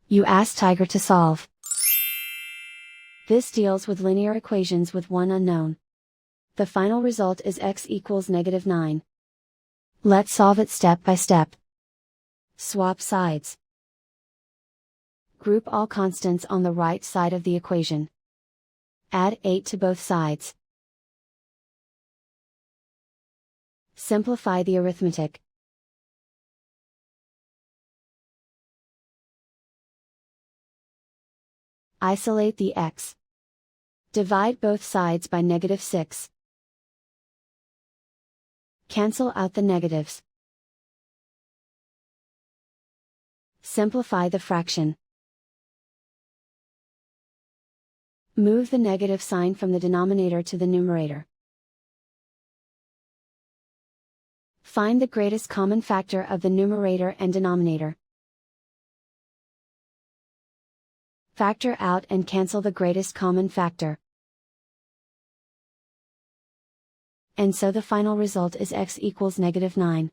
You ask Tiger to solve. This deals with linear equations with one unknown. The final result is x equals -9. Let's solve it step by step. Swap sides. Group all constants on the right side of the equation. Add 8 to both sides. Simplify the arithmetic. Isolate the x. Divide both sides by -6. Cancel out the negatives. Simplify the fraction. Move the negative sign from the denominator to the numerator. Find the greatest common factor of the numerator and denominator. Factor out and cancel the greatest common factor. And so the final result is x equals -9.